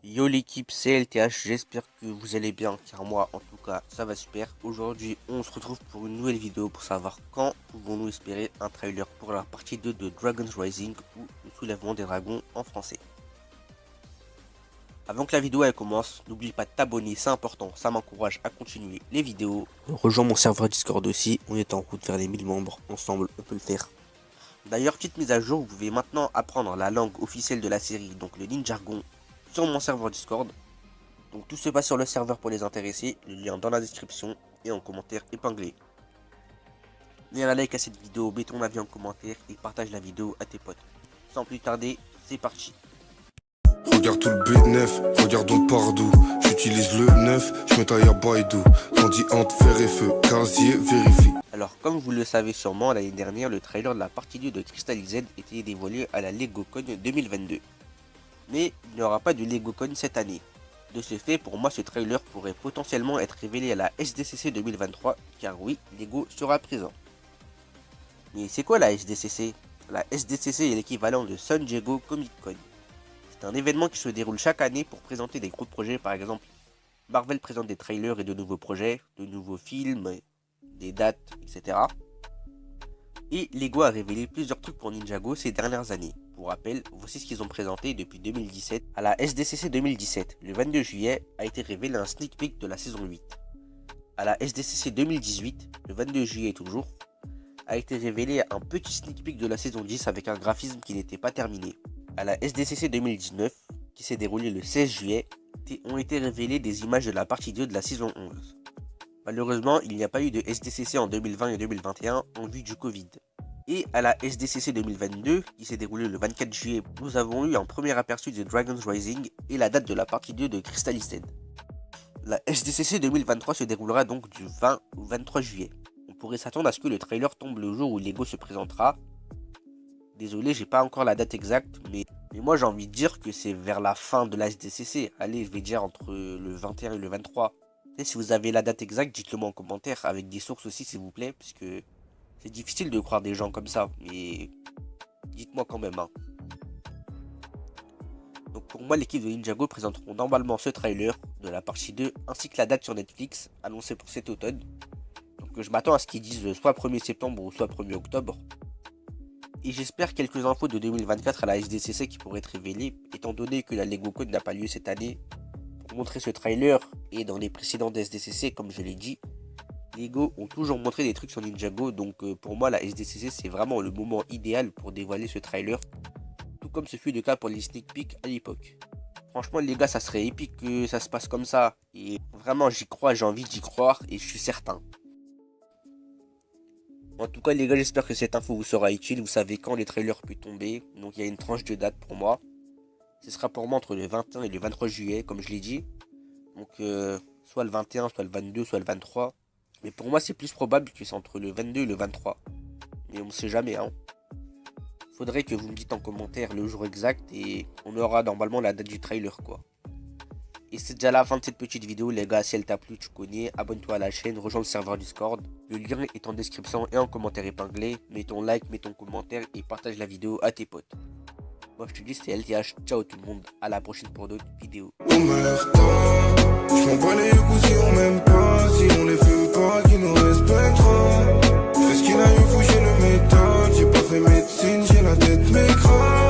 Yo l'équipe, c'est LTH, j'espère que vous allez bien, car moi en tout cas ça va super. Aujourd'hui on se retrouve pour une nouvelle vidéo pour savoir quand pouvons-nous espérer un trailer pour la partie 2 de Dragon's Rising ou le soulèvement des dragons en français. Avant que la vidéo elle commence, n'oublie pas de t'abonner, c'est important, ça m'encourage à continuer les vidéos. Rejoins mon serveur Discord aussi, on est en route vers les 1000 membres, ensemble on peut le faire. D'ailleurs, petite mise à jour, vous pouvez maintenant apprendre la langue officielle de la série, donc le Ninjargon, sur mon serveur Discord. Donc tout se passe sur le serveur pour les intéressés, le lien dans la description et en commentaire épinglé. Mets un like à cette vidéo, mets ton avis en commentaire et partage la vidéo à tes potes. Sans plus tarder, c'est parti. Regarde tout le B9, regarde donc par d'où. J'utilise le 9, je me taille à Baidu. Tandis entre fer et feu, casier, vérifie. Alors comme vous le savez sûrement, l'année dernière, le trailer de la partie 2 de Crystal Z était dévoilé à la LegoCon 2022. Mais il n'y aura pas de LegoCon cette année. De ce fait, pour moi, ce trailer pourrait potentiellement être révélé à la SDCC 2023, car oui, Lego sera présent. Mais c'est quoi la SDCC? La SDCC est l'équivalent de San Diego Comic Con. C'est un événement qui se déroule chaque année pour présenter des gros projets, par exemple, Marvel présente des trailers et de nouveaux projets, de nouveaux films, des dates, etc. Et Lego a révélé plusieurs trucs pour Ninjago ces dernières années. Pour rappel, voici ce qu'ils ont présenté depuis 2017. À la SDCC 2017, le 22 juillet, a été révélé un sneak peek de la saison 8. À la SDCC 2018, le 22 juillet toujours, a été révélé un petit sneak peek de la saison 10 avec un graphisme qui n'était pas terminé. À la SDCC 2019, qui s'est déroulée le 16 juillet, ont été révélées des images de la partie 2 de la saison 11. Malheureusement, il n'y a pas eu de SDCC en 2020 et 2021 en vue du Covid. Et à la SDCC 2022, qui s'est déroulée le 24 juillet, nous avons eu un premier aperçu de Dragon's Rising et la date de la partie 2 de Crystal Z. La SDCC 2023 se déroulera donc du 20 au 23 juillet. On pourrait s'attendre à ce que le trailer tombe le jour où Lego se présentera. Désolé, j'ai pas encore la date exacte, mais moi j'ai envie de dire que c'est vers la fin de la SDCC. Allez, je vais dire entre le 21 et le 23. Et si vous avez la date exacte, dites-le moi en commentaire, avec des sources aussi s'il vous plaît, parce que c'est difficile de croire des gens comme ça, mais dites-moi quand même. Donc pour moi, l'équipe de Ninjago présenteront normalement ce trailer de la partie 2, ainsi que la date sur Netflix, annoncée pour cet automne. Donc je m'attends à ce qu'ils disent soit 1er septembre ou soit 1er octobre. Et j'espère quelques infos de 2024 à la SDCC qui pourraient être révélées, étant donné que la LegoCon n'a pas lieu cette année. Pour montrer ce trailer, et dans les précédentes SDCC, comme je l'ai dit, Lego ont toujours montré des trucs sur Ninjago, donc pour moi la SDCC c'est vraiment le moment idéal pour dévoiler ce trailer, tout comme ce fut le cas pour les sneak peeks à l'époque. Franchement les gars, ça serait épique que ça se passe comme ça, et vraiment j'y crois, j'ai envie d'y croire, et je suis certain. En tout cas les gars, j'espère que cette info vous sera utile, vous savez quand les trailers peuvent tomber, donc il y a une tranche de date pour moi. Ce sera pour moi entre le 21 et le 23 juillet, comme je l'ai dit. Donc soit le 21, soit le 22, soit le 23. Mais pour moi, c'est plus probable que c'est entre le 22 et le 23. Mais on ne sait jamais, hein. Faudrait que vous me dites en commentaire le jour exact et on aura normalement la date du trailer, quoi. Et c'est déjà la fin de cette petite vidéo, les gars. Si elle t'a plu, tu connais, abonne-toi à la chaîne, rejoins le serveur Discord. Le lien est en description et en commentaire épinglé. Mets ton like, mets ton commentaire et partage la vidéo à tes potes. Moi je te dis c'était LTH, ciao tout le monde, à la prochaine pour d'autres vidéos. Je m'en bats les coups si on m'aime pas, si on les fume pas, qui nous respectera. Je fais ce qu'il a eu, faut que j'ai le méthode. J'ai pas fait médecine, j'ai la tête maigre.